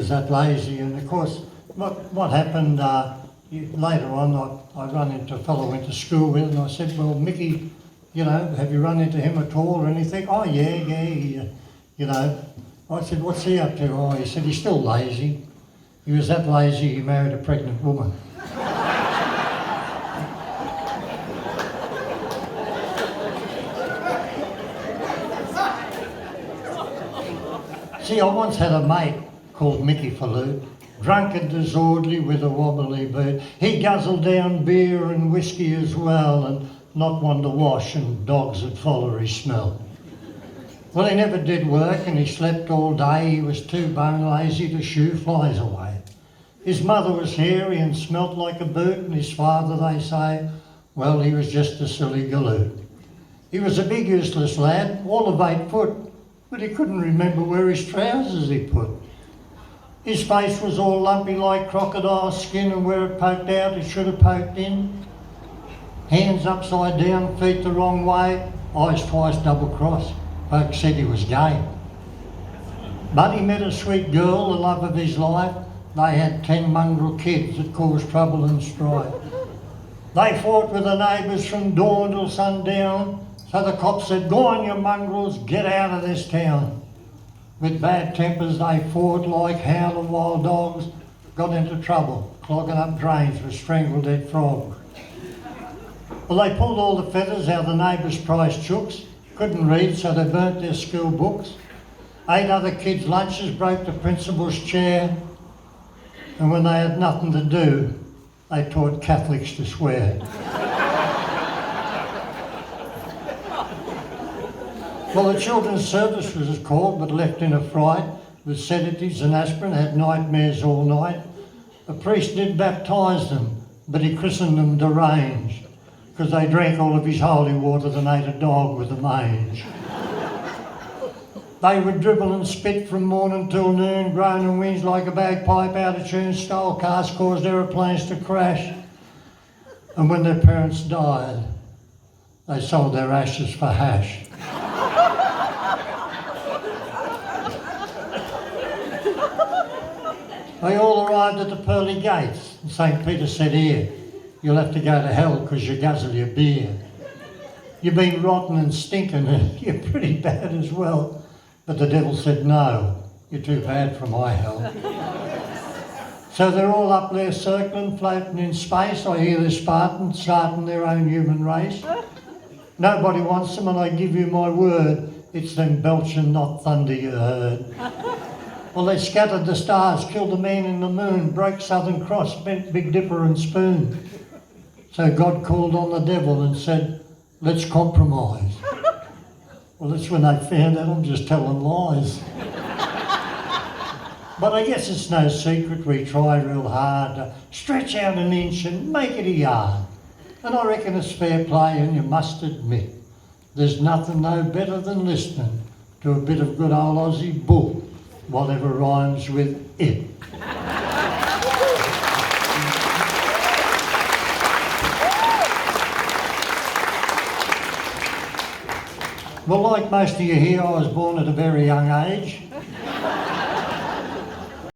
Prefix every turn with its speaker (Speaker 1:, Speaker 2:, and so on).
Speaker 1: was that lazy, and of course, what happened later on, I run into a fellow I went to school with, and I said, well, Mickey, you know, have you run into him at all or anything? Oh, yeah, you know. I said, what's he up to? Oh, he said, he's still lazy. He was that lazy he married a pregnant woman. See, I once had a mate called Mickey Felute, drunk and disorderly with a wobbly boot. He guzzled down beer and whiskey as well, and not one to wash, and dogs would follow his smell. Well, he never did work, and he slept all day. He was too bone lazy to shoo flies away. His mother was hairy and smelt like a boot, and his father, they say, well, he was just a silly galoot. He was a big useless lad, all of 8 foot, but he couldn't remember where his trousers he put. His face was all lumpy like crocodile skin, and where it poked out, it should have poked in. Hands upside down, feet the wrong way, eyes twice double crossed. Folks said he was gay. But he met a sweet girl, the love of his life. They had 10 mongrel kids that caused trouble and strife. They fought with the neighbours from dawn till sundown, so the cops said, go on you mongrels, get out of this town. With bad tempers they fought like howling wild dogs, got into trouble, clogging up drains with strangled dead frogs. Well, they pulled all the feathers out of the neighbours' prized chooks, couldn't read so they burnt their school books. 8 other kids' lunches broke the principal's chair, and when they had nothing to do, they taught Catholics to swear. Well, the children's service was called, but left in a fright, with sedatives and aspirin, had nightmares all night. The priest did baptise them, but he christened them deranged, because they drank all of his holy water and ate a dog with a mange. They would dribble and spit from morning till noon, groan and whinge like a bagpipe out of tune, stole cars, caused aeroplanes to crash. And when their parents died, they sold their ashes for hash. They all arrived at the pearly gates, and St. Peter said, here, you'll have to go to hell because you guzzle your beer. You've been rotten and stinking, and you're pretty bad as well. But the devil said, no, you're too bad for my hell. So they're all up there circling, floating in space. I hear the Spartans starting their own human race. Nobody wants them, and I give you my word, it's them belching, not thunder you heard. Well, they scattered the stars, killed the man in the moon, broke Southern Cross, bent Big Dipper and Spoon. So God called on the devil and said, let's compromise. Well, that's when they found out I'm just telling lies. But I guess it's no secret we try real hard to stretch out an inch and make it a yard. And I reckon it's fair play, and you must admit, there's nothing no better than listening to a bit of good old Aussie bull, whatever rhymes with it. Well, like most of you here, I was born at a very young age.